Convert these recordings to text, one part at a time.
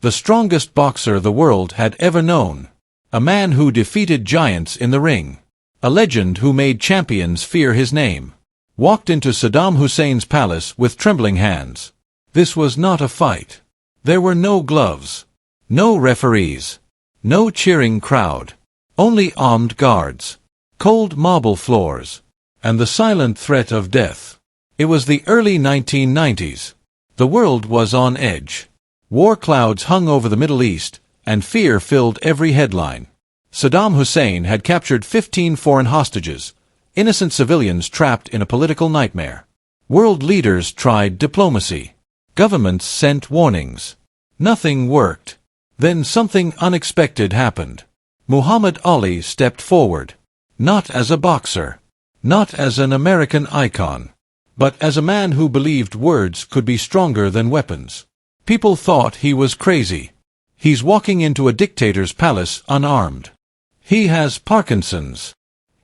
the strongest boxer the world had ever known, a man who defeated giants in the ring, a legend who made champions fear his name, walked into Saddam Hussein's palace with trembling hands. This was not a fight. There were no gloves, no referees, no cheering crowd, only armed guards, cold marble floors, and the silent threat of death. It was the early 1990s. The world was on edge. War clouds hung over the Middle East, and fear filled every headline. Saddam Hussein had captured 15 foreign hostages, innocent civilians trapped in a political nightmare. World leaders tried diplomacy. Governments sent warnings. Nothing worked. Then something unexpected happened. Muhammad Ali stepped forward. Not as a boxer. Not as an American icon. But as a man who believed words could be stronger than weapons. People thought he was crazy. He's walking into a dictator's palace unarmed. He has Parkinson's.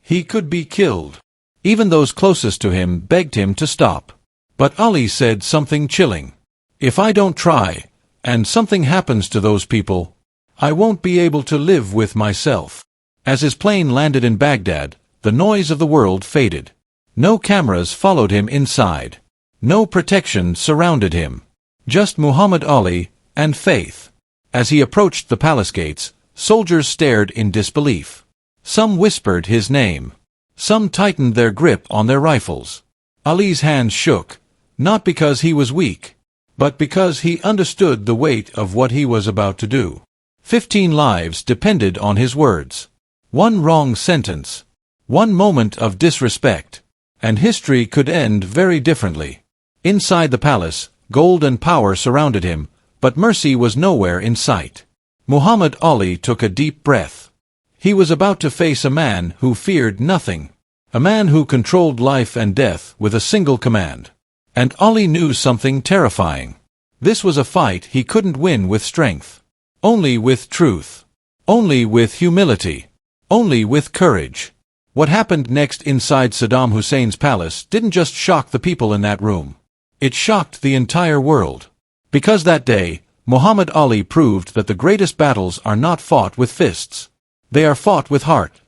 He could be killed. Even those closest to him begged him to stop. But Ali said something chilling. If I don't try, and something happens to those people, I won't be able to live with myself. As his plane landed in Baghdad, the noise of the world faded. No cameras followed him inside. No protection surrounded him. Just Muhammad Ali and faith. As he approached the palace gates, soldiers stared in disbelief. Some whispered his name. Some tightened their grip on their rifles. Ali's hands shook, not because he was weak, but because he understood the weight of what he was about to do. 15 lives depended on his words. One wrong sentence, one moment of disrespect, and history could end very differently. Inside the palace, gold and power surrounded him, but mercy was nowhere in sight. Muhammad Ali took a deep breath. He was about to face a man who feared nothing, a man who controlled life and death with a single command. And Ali knew something terrifying. This was a fight he couldn't win with strength. Only with truth. Only with humility. Only with courage. What happened next inside Saddam Hussein's palace didn't just shock the people in that room. It shocked the entire world. Because that day, Muhammad Ali proved that the greatest battles are not fought with fists. They are fought with heart.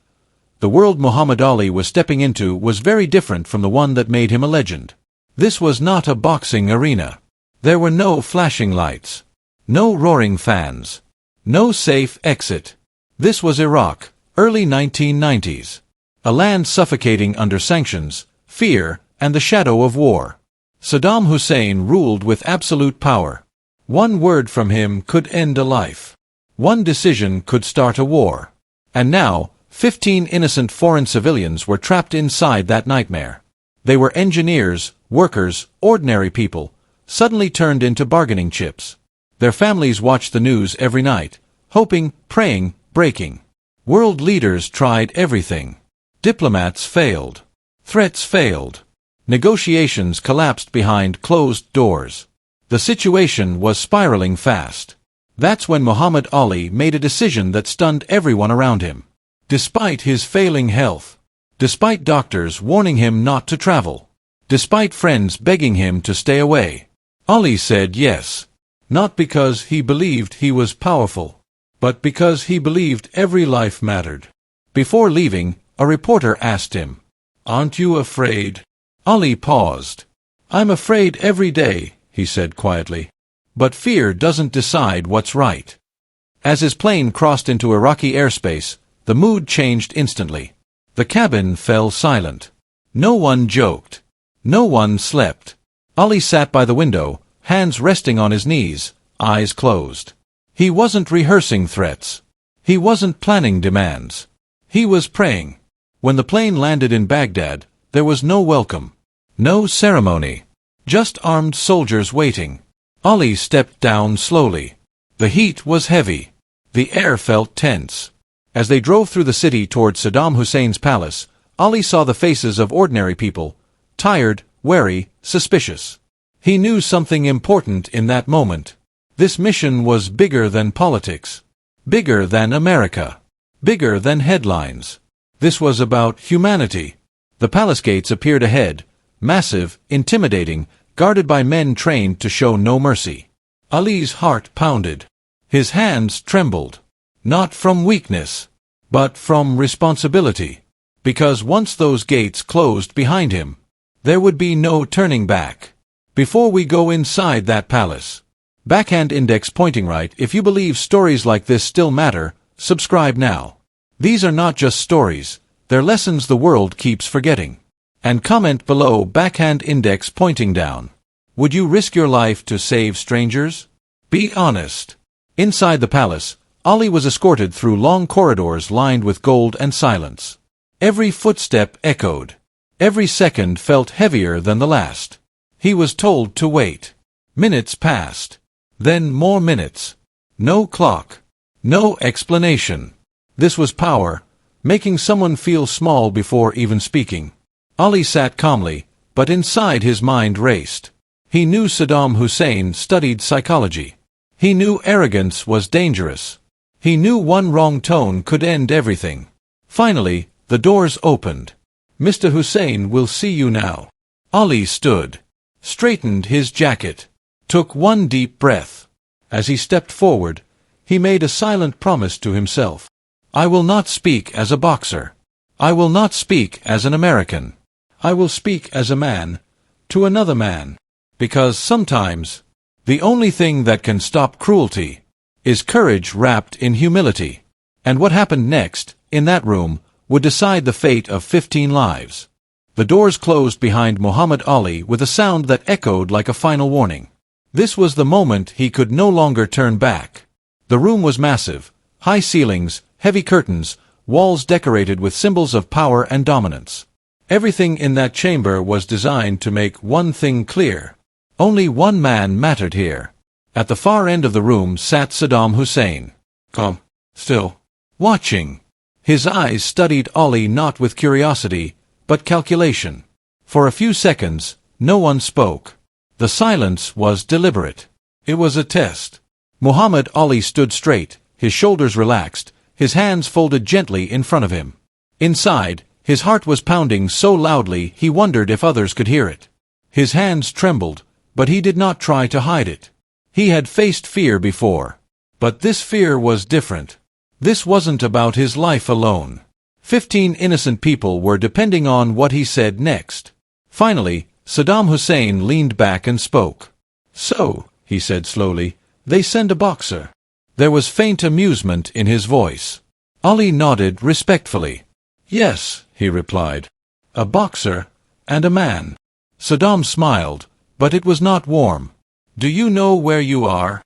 The world Muhammad Ali was stepping into was very different from the one that made him a legend. This was not a boxing arena. There were no flashing lights. No roaring fans. No safe exit. This was Iraq, early 1990s. A land suffocating under sanctions, fear, and the shadow of war. Saddam Hussein ruled with absolute power. One word from him could end a life. One decision could start a war. And now, 15 innocent foreign civilians were trapped inside that nightmare. They were engineers, workers, ordinary people, suddenly turned into bargaining chips. Their families watched the news every night, hoping, praying, breaking. World leaders tried everything. Diplomats failed. Threats failed. Negotiations collapsed behind closed doors. The situation was spiraling fast. That's when Muhammad Ali made a decision that stunned everyone around him. Despite his failing health, despite doctors warning him not to travel, despite friends begging him to stay away, Ali said yes. Not because he believed he was powerful, but because he believed every life mattered. Before leaving, a reporter asked him, "Aren't you afraid?" Ali paused. "I'm afraid every day," he said quietly. But fear doesn't decide what's right. As his plane crossed into Iraqi airspace, the mood changed instantly. The cabin fell silent. No one joked. No one slept. Ali sat by the window, hands resting on his knees, eyes closed. He wasn't rehearsing threats. He wasn't planning demands. He was praying. When the plane landed in Baghdad, there was no welcome. No ceremony. Just armed soldiers waiting. Ali stepped down slowly. The heat was heavy. The air felt tense. As they drove through the city toward Saddam Hussein's palace, Ali saw the faces of ordinary people, tired, wary, suspicious. He knew something important in that moment. This mission was bigger than politics. Bigger than America. Bigger than headlines. This was about humanity. The palace gates appeared ahead, massive, intimidating, guarded by men trained to show no mercy. Ali's heart pounded. His hands trembled. Not from weakness, but from responsibility. Because once those gates closed behind him, there would be no turning back. Before we go inside that palace, backhand index pointing right. If you believe stories like this still matter, subscribe now. These are not just stories, they're lessons the world keeps forgetting. And comment below backhand index pointing down. Would you risk your life to save strangers? Be honest. Inside the palace, Ali was escorted through long corridors lined with gold and silence. Every footstep echoed. Every second felt heavier than the last. He was told to wait. Minutes passed. Then more minutes. No clock. No explanation. This was power, making someone feel small before even speaking. Ali sat calmly, but inside his mind raced. He knew Saddam Hussein studied psychology. He knew arrogance was dangerous. He knew one wrong tone could end everything. Finally, the doors opened. Mr. Hussein will see you now. Ali stood, straightened his jacket, took one deep breath. As he stepped forward, he made a silent promise to himself. I will not speak as a boxer. I will not speak as an American. I will speak as a man, to another man. Because sometimes, the only thing that can stop cruelty is courage wrapped in humility. And what happened next, in that room, would decide the fate of 15 lives. The doors closed behind Muhammad Ali with a sound that echoed like a final warning. This was the moment he could no longer turn back. The room was massive, high ceilings, heavy curtains, walls decorated with symbols of power and dominance. Everything in that chamber was designed to make one thing clear. Only one man mattered here. At the far end of the room sat Saddam Hussein. Calm, still, watching. His eyes studied Ali not with curiosity, but calculation. For a few seconds, no one spoke. The silence was deliberate. It was a test. Muhammad Ali stood straight, his shoulders relaxed, his hands folded gently in front of him. Inside, his heart was pounding so loudly he wondered if others could hear it. His hands trembled, but he did not try to hide it. He had faced fear before. But this fear was different. This wasn't about his life alone. 15 innocent people were depending on what he said next. Finally, Saddam Hussein leaned back and spoke. So, he said slowly, they send a boxer. There was faint amusement in his voice. Ali nodded respectfully. Yes, he replied. A boxer and a man. Saddam smiled, but it was not warm. Do you know where you are?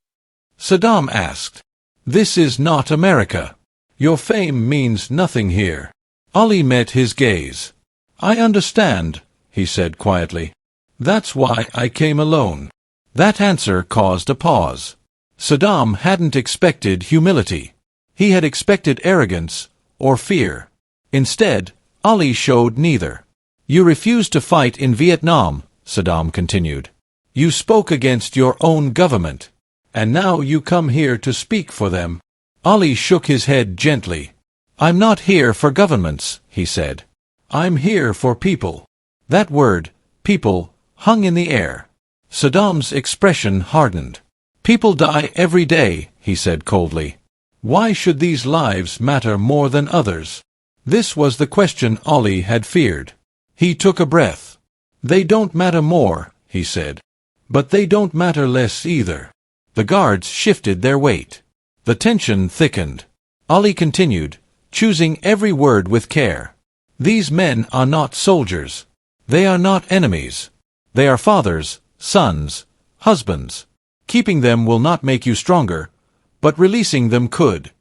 Saddam asked. This is not America. Your fame means nothing here. Ali met his gaze. I understand, he said quietly. That's why I came alone. That answer caused a pause. Saddam hadn't expected humility. He had expected arrogance or fear. Instead, Ali showed neither. You refused to fight in Vietnam, Saddam continued. You spoke against your own government. And now you come here to speak for them. Ali shook his head gently. I'm not here for governments, he said. I'm here for people. That word, people, hung in the air. Saddam's expression hardened. People die every day, he said coldly. Why should these lives matter more than others? This was the question Ali had feared. He took a breath. They don't matter more, he said. But they don't matter less either. The guards shifted their weight. The tension thickened. Ali continued, choosing every word with care. These men are not soldiers. They are not enemies. They are fathers, sons, husbands. Keeping them will not make you stronger, but releasing them could.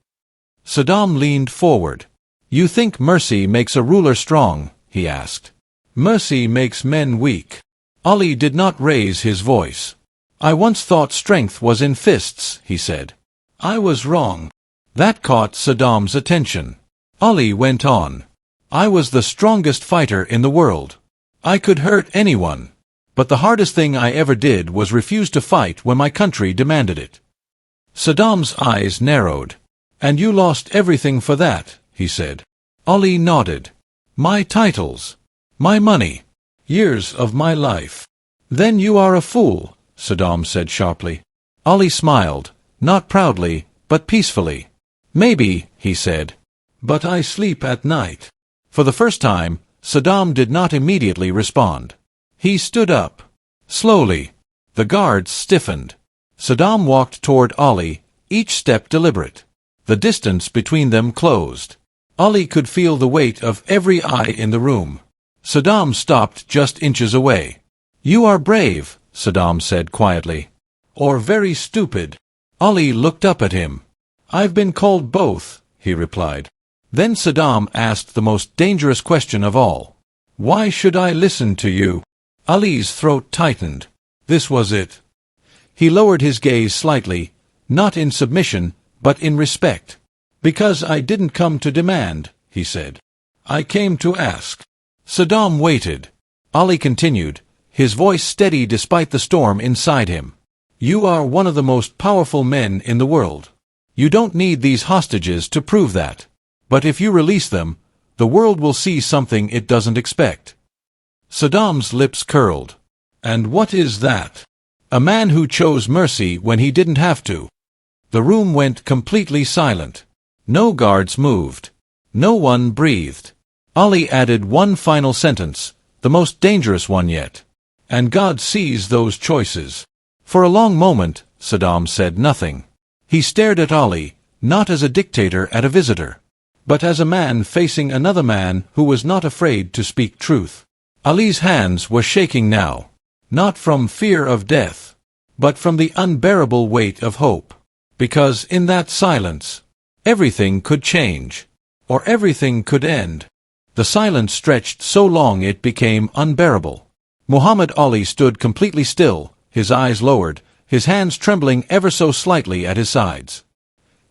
Saddam leaned forward. You think mercy makes a ruler strong, he asked. Mercy makes men weak. Ali did not raise his voice. I once thought strength was in fists, he said. I was wrong. That caught Saddam's attention. Ali went on. I was the strongest fighter in the world. I could hurt anyone. But the hardest thing I ever did was refuse to fight when my country demanded it. Saddam's eyes narrowed. And you lost everything for that, he said. Ali nodded. My titles. My money. Years of my life. Then you are a fool, Saddam said sharply. Ali smiled, not proudly, but peacefully. "Maybe," he said. "But I sleep at night." For the first time, Saddam did not immediately respond. He stood up. Slowly. The guards stiffened. Saddam walked toward Ali, each step deliberate. The distance between them closed. Ali could feel the weight of every eye in the room. Saddam stopped just inches away. "You are brave," Saddam said quietly. "Or very stupid." Ali looked up at him. "I've been called both," he replied. Then Saddam asked the most dangerous question of all. "Why should I listen to you?" Ali's throat tightened. This was it. He lowered his gaze slightly, not in submission, but in respect. "Because I didn't come to demand," he said. "I came to ask." Saddam waited. Ali continued, his voice steady despite the storm inside him. "You are one of the most powerful men in the world. You don't need these hostages to prove that. But if you release them, the world will see something it doesn't expect." Saddam's lips curled. "And what is that?" "A man who chose mercy when he didn't have to." The room went completely silent. No guards moved. No one breathed. Ali added one final sentence, the most dangerous one yet. "And God sees those choices." For a long moment, Saddam said nothing. He stared at Ali, not as a dictator at a visitor, but as a man facing another man who was not afraid to speak truth. Ali's hands were shaking now, not from fear of death, but from the unbearable weight of hope. Because in that silence, everything could change, or everything could end. The silence stretched so long it became unbearable. Muhammad Ali stood completely still, his eyes lowered, his hands trembling ever so slightly at his sides.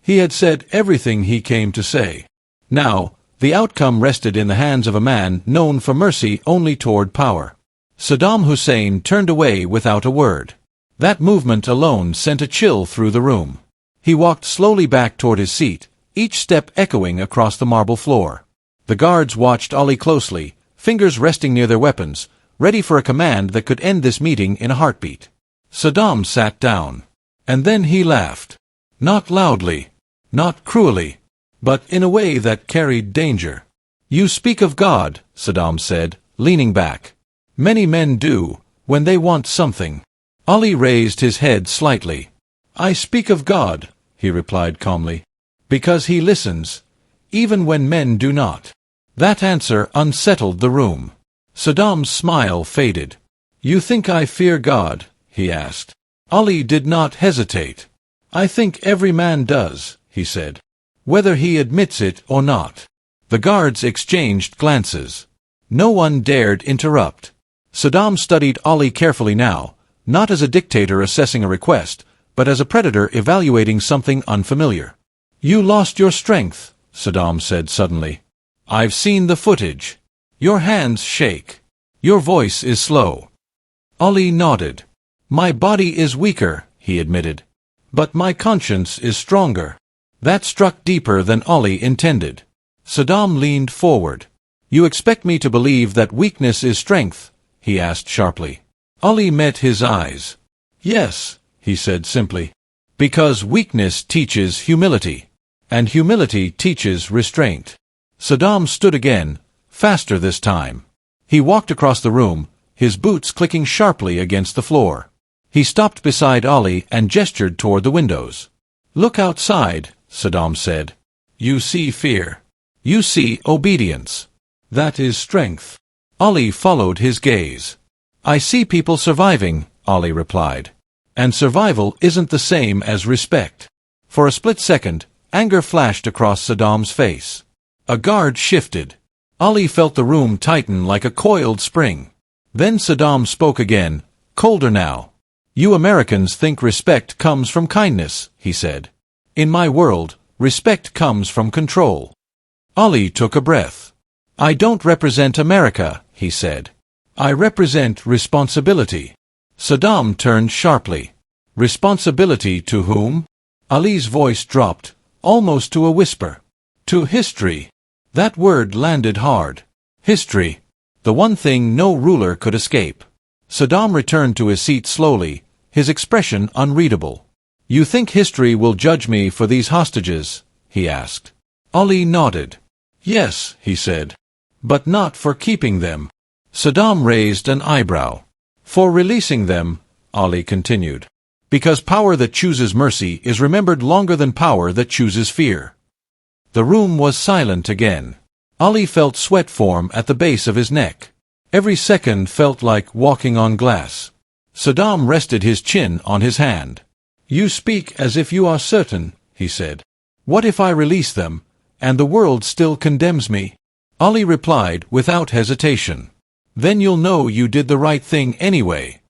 He had said everything he came to say. Now, the outcome rested in the hands of a man known for mercy only toward power. Saddam Hussein turned away without a word. That movement alone sent a chill through the room. He walked slowly back toward his seat, each step echoing across the marble floor. The guards watched Ali closely, fingers resting near their weapons, ready for a command that could end this meeting in a heartbeat. Saddam sat down. And then he laughed. Not loudly, not cruelly, but in a way that carried danger. "You speak of God," Saddam said, leaning back. "Many men do, when they want something." Ali raised his head slightly. "I speak of God," he replied calmly, "because he listens, even when men do not." That answer unsettled the room. Saddam's smile faded. "You think I fear God?" he asked. Ali did not hesitate. "I think every man does," he said, "whether he admits it or not." The guards exchanged glances. No one dared interrupt. Saddam studied Ali carefully now, not as a dictator assessing a request, but as a predator evaluating something unfamiliar. "You lost your strength," Saddam said suddenly. "I've seen the footage. Your hands shake. Your voice is slow." Ali nodded. "My body is weaker," he admitted. "But my conscience is stronger." That struck deeper than Ali intended. Saddam leaned forward. "You expect me to believe that weakness is strength?" he asked sharply. Ali met his eyes. "Yes," he said simply. "Because weakness teaches humility, and humility teaches restraint." Saddam stood again, faster this time. He walked across the room, his boots clicking sharply against the floor. He stopped beside Ali and gestured toward the windows. "Look outside," Saddam said. "You see fear. You see obedience. That is strength." Ali followed his gaze. "I see people surviving," Ali replied. "And survival isn't the same as respect." For a split second, anger flashed across Saddam's face. A guard shifted. Ali felt the room tighten like a coiled spring. Then Saddam spoke again, colder now. "You Americans think respect comes from kindness," he said. "In my world, respect comes from control." Ali took a breath. "I don't represent America," he said. "I represent responsibility." Saddam turned sharply. "Responsibility to whom?" Ali's voice dropped, almost to a whisper. "To history." That word landed hard. History. The one thing no ruler could escape. Saddam returned to his seat slowly, his expression unreadable. You think history will judge me for these hostages? He asked. Ali nodded. Yes, he said. But not for keeping them. Saddam raised an eyebrow. For releasing them, Ali continued. Because power that chooses mercy is remembered longer than power that chooses fear. The room was silent again. Ali felt sweat form at the base of his neck. Every second felt like walking on glass. Saddam rested his chin on his hand. You speak as if you are certain, he said. What if I release them, and the world still condemns me? Ali replied without hesitation. Then you'll know you did the right thing anyway.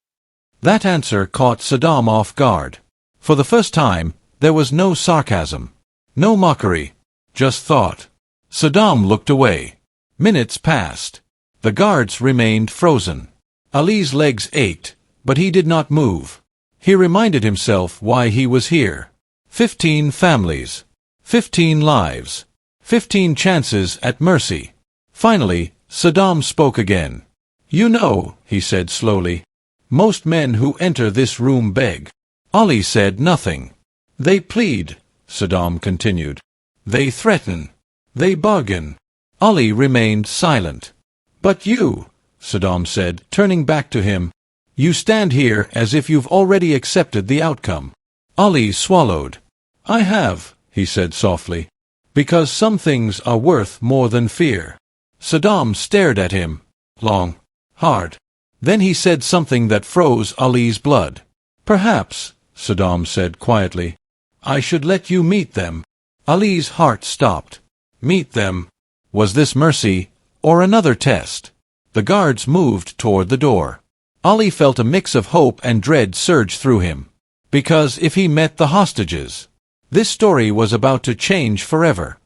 That answer caught Saddam off guard. For the first time, there was no sarcasm. No mockery. Just thought. Saddam looked away. Minutes passed. The guards remained frozen. Ali's legs ached, but he did not move. He reminded himself why he was here. 15 families. 15 lives. 15 chances at mercy. Finally, Saddam spoke again. You know, he said slowly, most men who enter this room beg. Ali said nothing. They plead, Saddam continued. They threaten. They bargain. Ali remained silent. But you, Saddam said, turning back to him, you stand here as if you've already accepted the outcome. Ali swallowed. I have, he said softly, because some things are worth more than fear. Saddam stared at him, long, hard. Then he said something that froze Ali's blood. Perhaps, Saddam said quietly, I should let you meet them. Ali's heart stopped. Meet them. Was this mercy, or another test? The guards moved toward the door. Ali felt a mix of hope and dread surge through him. Because if he met the hostages, this story was about to change forever.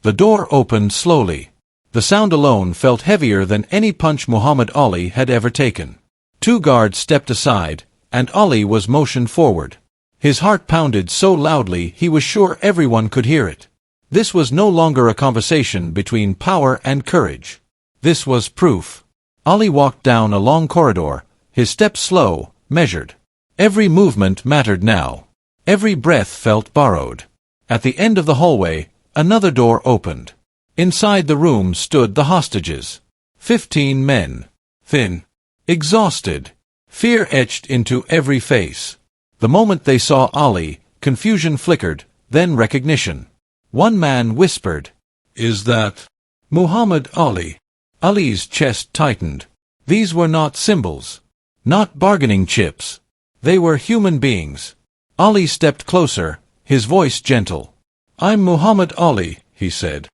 The door opened slowly. The sound alone felt heavier than any punch Muhammad Ali had ever taken. 2 guards stepped aside, and Ali was motioned forward. His heart pounded so loudly he was sure everyone could hear it. This was no longer a conversation between power and courage. This was proof. Ali walked down a long corridor, his steps slow, measured. Every movement mattered now. Every breath felt borrowed. At the end of the hallway, another door opened. Inside the room stood the hostages. 15 men. Thin. Exhausted. Fear etched into every face. The moment they saw Ali, confusion flickered, then recognition. One man whispered, Is that Muhammad Ali? Ali's chest tightened. These were not symbols. Not bargaining chips. They were human beings. Ali stepped closer, his voice gentle. I'm Muhammad Ali, he said.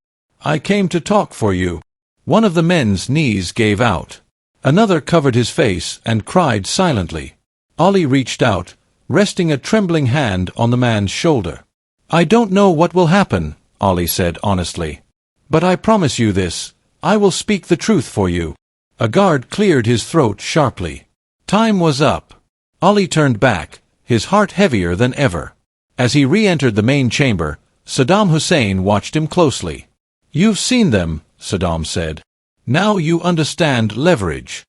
I came to talk for you. One of the men's knees gave out. Another covered his face and cried silently. Ali reached out, resting a trembling hand on the man's shoulder. I don't know what will happen, Ali said honestly. But I promise you this, I will speak the truth for you. A guard cleared his throat sharply. Time was up. Ali turned back, his heart heavier than ever. As he re-entered the main chamber, Saddam Hussein watched him closely. You've seen them, Saddam said. Now you understand leverage.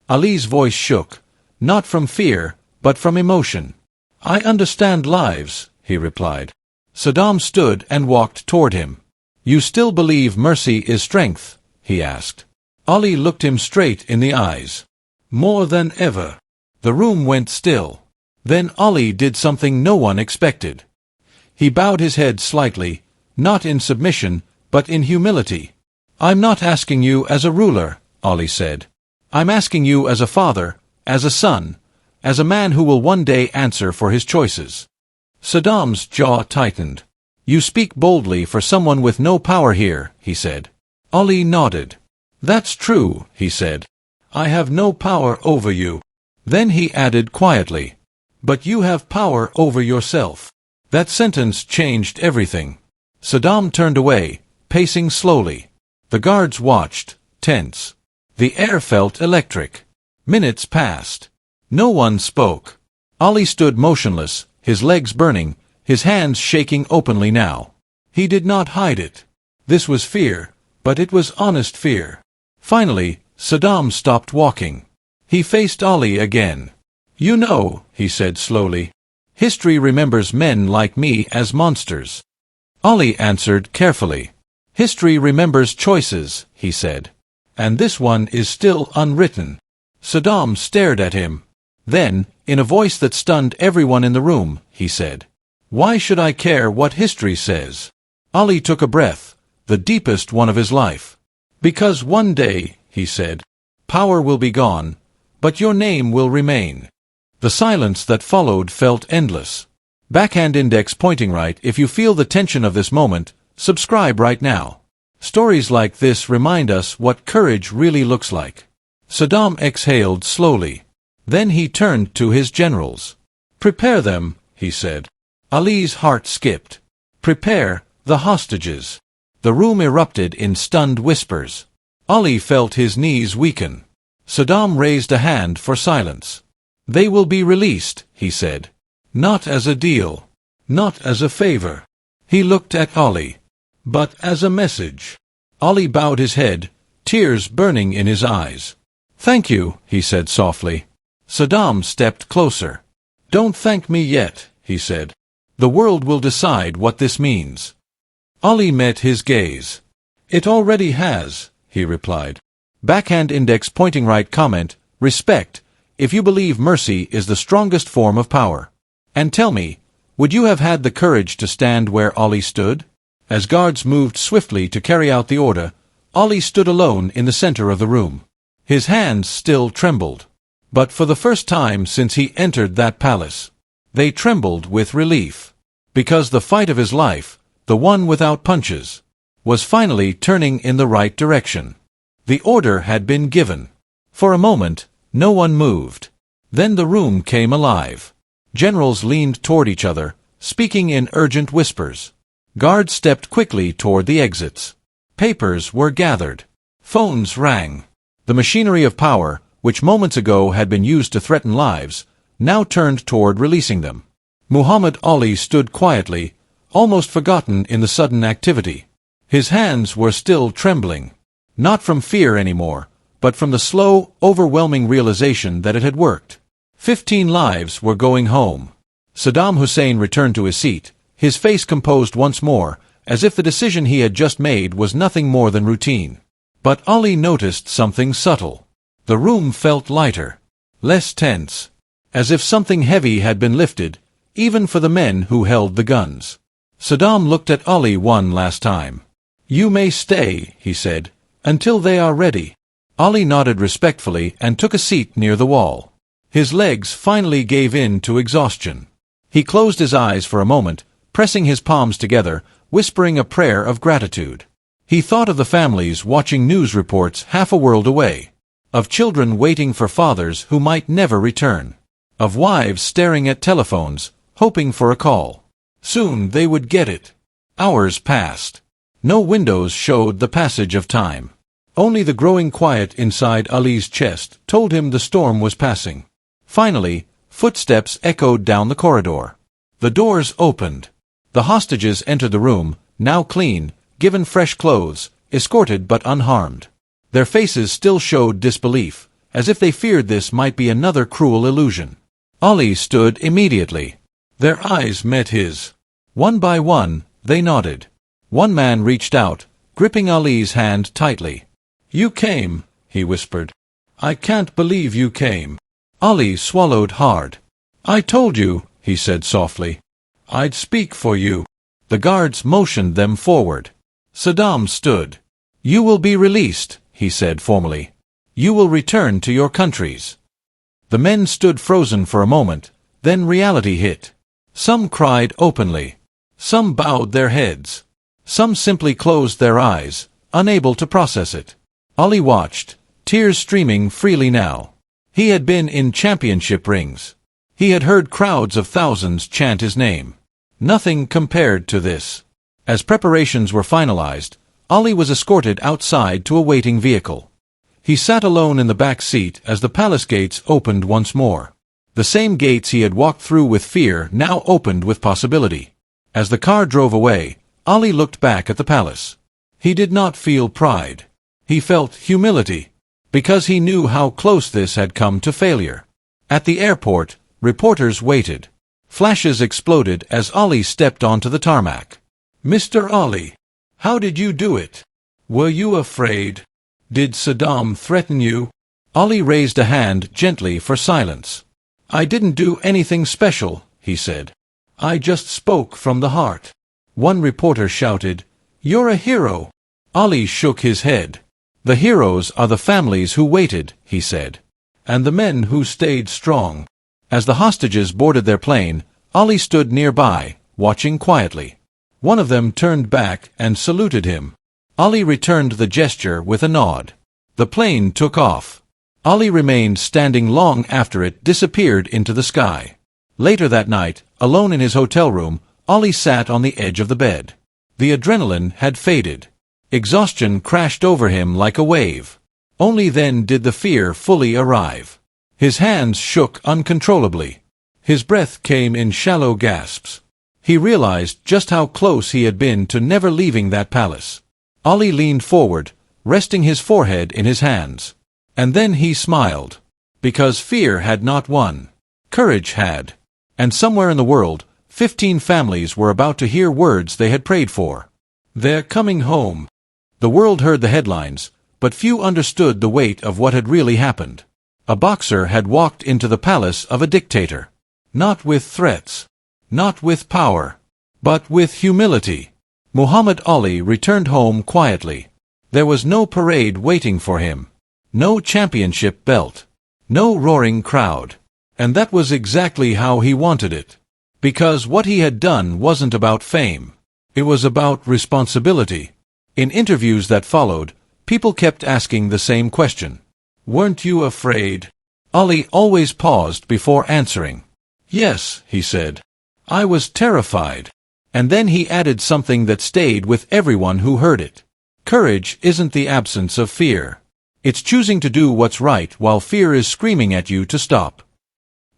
Ali's voice shook, not from fear, but from emotion. I understand lives, he replied. Saddam stood and walked toward him. You still believe mercy is strength? He asked. Ali looked him straight in the eyes. More than ever. The room went still. Then Ali did something no one expected. He bowed his head slightly, not in submission, but in humility. I'm not asking you as a ruler, Ali said. I'm asking you as a father, as a son, as a man who will one day answer for his choices. Saddam's jaw tightened. You speak boldly for someone with no power here, he said. Ali nodded. That's true, he said. I have no power over you. Then he added quietly, but you have power over yourself. That sentence changed everything. Saddam turned away, pacing slowly. The guards watched, tense. The air felt electric. Minutes passed. No one spoke. Ali stood motionless, his legs burning, his hands shaking openly now. He did not hide it. This was fear, but it was honest fear. Finally, Saddam stopped walking. He faced Ali again. You know, he said slowly, History remembers men like me as monsters. Ali answered carefully. History remembers choices, he said. And this one is still unwritten. Saddam stared at him. Then, in a voice that stunned everyone in the room, he said, "Why should I care what history says?" Ali took a breath, the deepest one of his life. "Because one day," he said, "power will be gone, but your name will remain." The silence that followed felt endless. Backhand index pointing right. If you feel the tension of this moment, subscribe right now. Stories like this remind us what courage really looks like. Saddam exhaled slowly. Then he turned to his generals. "Prepare them," he said. Ali's heart skipped. "Prepare the hostages." The room erupted in stunned whispers. Ali felt his knees weaken. Saddam raised a hand for silence. "They will be released," he said. "Not as a deal. Not as a favor." He looked at Ali. "But as a message." Ali bowed his head, tears burning in his eyes. "Thank you," he said softly. Saddam stepped closer. "Don't thank me yet," he said. "The world will decide what this means." Ali met his gaze. "It already has," he replied. Backhand index pointing right comment, "Respect, if you believe mercy is the strongest form of power. And tell me, would you have had the courage to stand where Ali stood?" As guards moved swiftly to carry out the order, Ali stood alone in the center of the room. His hands still trembled. But for the first time since he entered that palace, they trembled with relief. Because the fight of his life, the one without punches, was finally turning in the right direction. The order had been given. For a moment, no one moved. Then the room came alive. Generals leaned toward each other, speaking in urgent whispers. Guards stepped quickly toward the exits. Papers were gathered. Phones rang. The machinery of power, which moments ago had been used to threaten lives, now turned toward releasing them. Muhammad Ali stood quietly, almost forgotten in the sudden activity. His hands were still trembling. Not from fear anymore, but from the slow, overwhelming realization that it had worked. 15 lives were going home. Saddam Hussein returned to his seat, his face composed once more, as if the decision he had just made was nothing more than routine. But Ali noticed something subtle. The room felt lighter, less tense, as if something heavy had been lifted, even for the men who held the guns. Saddam looked at Ali one last time. "You may stay," he said, "until they are ready." Ali nodded respectfully and took a seat near the wall. His legs finally gave in to exhaustion. He closed his eyes for a moment, pressing his palms together, whispering a prayer of gratitude. He thought of the families watching news reports half a world away, of children waiting for fathers who might never return, of wives staring at telephones, hoping for a call. Soon they would get it. Hours passed. No windows showed the passage of time. Only the growing quiet inside Ali's chest told him the storm was passing. Finally, footsteps echoed down the corridor. The doors opened. The hostages entered the room, now clean, given fresh clothes, escorted but unharmed. Their faces still showed disbelief, as if they feared this might be another cruel illusion. Ali stood immediately. Their eyes met his. One by one, they nodded. One man reached out, gripping Ali's hand tightly. "You came," he whispered. "I can't believe you came." Ali swallowed hard. "I told you," he said softly, "I'd speak for you." The guards motioned them forward. Saddam stood. "You will be released," he said formally. "You will return to your countries." The men stood frozen for a moment, then reality hit. Some cried openly. Some bowed their heads. Some simply closed their eyes, unable to process it. Ali watched, tears streaming freely now. He had been in championship rings. He had heard crowds of thousands chant his name. Nothing compared to this. As preparations were finalized, Ali was escorted outside to a waiting vehicle. He sat alone in the back seat as the palace gates opened once more. The same gates he had walked through with fear now opened with possibility. As the car drove away, Ali looked back at the palace. He did not feel pride. He felt humility, because he knew how close this had come to failure. At the airport, reporters waited. Flashes exploded as Ali stepped onto the tarmac. "Mr. Ali, how did you do it? Were you afraid? Did Saddam threaten you?" Ali raised a hand gently for silence. "I didn't do anything special," he said. "I just spoke from the heart." One reporter shouted, "You're a hero." Ali shook his head. "The heroes are the families who waited," he said, "and the men who stayed strong." As the hostages boarded their plane, Ali stood nearby, watching quietly. One of them turned back and saluted him. Ali returned the gesture with a nod. The plane took off. Ali remained standing long after it disappeared into the sky. Later that night, alone in his hotel room, Ali sat on the edge of the bed. The adrenaline had faded. Exhaustion crashed over him like a wave. Only then did the fear fully arrive. His hands shook uncontrollably. His breath came in shallow gasps. He realized just how close he had been to never leaving that palace. Ali leaned forward, resting his forehead in his hands. And then he smiled. Because fear had not won. Courage had. And somewhere in the world, 15 families were about to hear words they had prayed for. "They're coming home." The world heard the headlines, but few understood the weight of what had really happened. A boxer had walked into the palace of a dictator. Not with threats. Not with power. But with humility. Muhammad Ali returned home quietly. There was no parade waiting for him. No championship belt. No roaring crowd. And that was exactly how he wanted it. Because what he had done wasn't about fame. It was about responsibility. In interviews that followed, people kept asking the same question. "Weren't you afraid?" Ali always paused before answering. "Yes," he said. "I was terrified." And then he added something that stayed with everyone who heard it. Courage isn't the absence of fear. It's choosing to do what's right while fear is screaming at you to stop.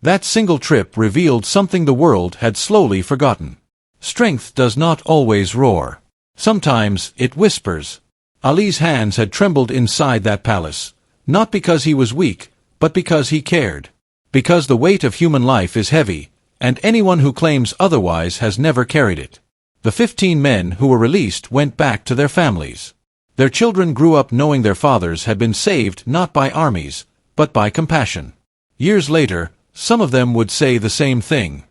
That single trip revealed something the world had slowly forgotten. Strength does not always roar. Sometimes it whispers. Ali's hands had trembled inside that palace, not because he was weak, but because he cared. Because the weight of human life is heavy, and anyone who claims otherwise has never carried it. The 15 men who were released went back to their families. Their children grew up knowing their fathers had been saved not by armies, but by compassion. Years later, some of them would say the same thing.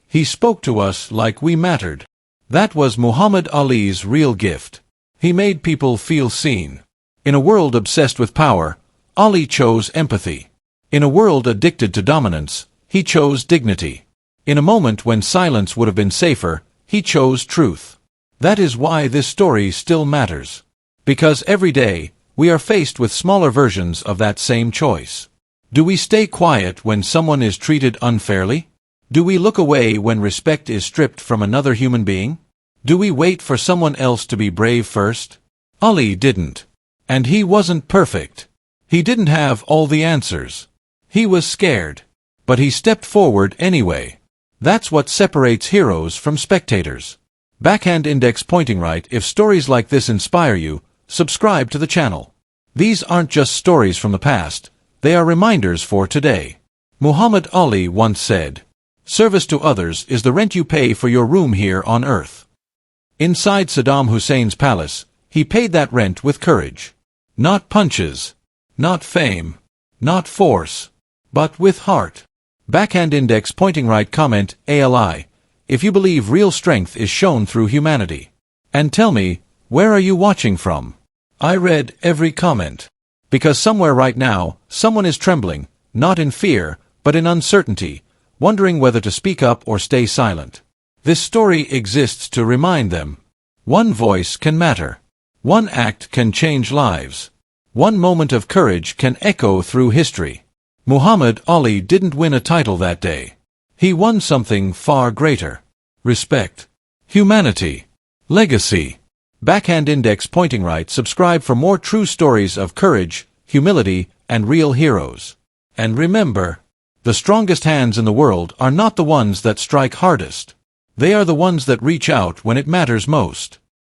"He spoke to us like we mattered." That was Muhammad Ali's real gift. He made people feel seen. In a world obsessed with power, Ali chose empathy. In a world addicted to dominance, he chose dignity. In a moment when silence would have been safer, he chose truth. That is why this story still matters. Because every day, we are faced with smaller versions of that same choice. Do we stay quiet when someone is treated unfairly? Do we look away when respect is stripped from another human being? Do we wait for someone else to be brave first? Ali didn't. And he wasn't perfect. He didn't have all the answers. He was scared. But he stepped forward anyway. That's what separates heroes from spectators. Backhand index pointing right. If stories like this inspire you, subscribe to the channel. These aren't just stories from the past, they are reminders for today. Muhammad Ali once said, "Service to others is the rent you pay for your room here on earth." Inside Saddam Hussein's palace, he paid that rent with courage. Not punches, not fame, not force, but with heart. Backhand index pointing right. Comment ALI if you believe real strength is shown through humanity. And tell me, where are you watching from? I read every comment. Because somewhere right now, someone is trembling, not in fear, but in uncertainty, wondering whether to speak up or stay silent. This story exists to remind them. One voice can matter. One act can change lives. One moment of courage can echo through history. Muhammad Ali didn't win a title that day. He won something far greater. Respect. Humanity. Legacy. Backhand index pointing right. Subscribe for more true stories of courage, humility, and real heroes. And remember, the strongest hands in the world are not the ones that strike hardest. They are the ones that reach out when it matters most.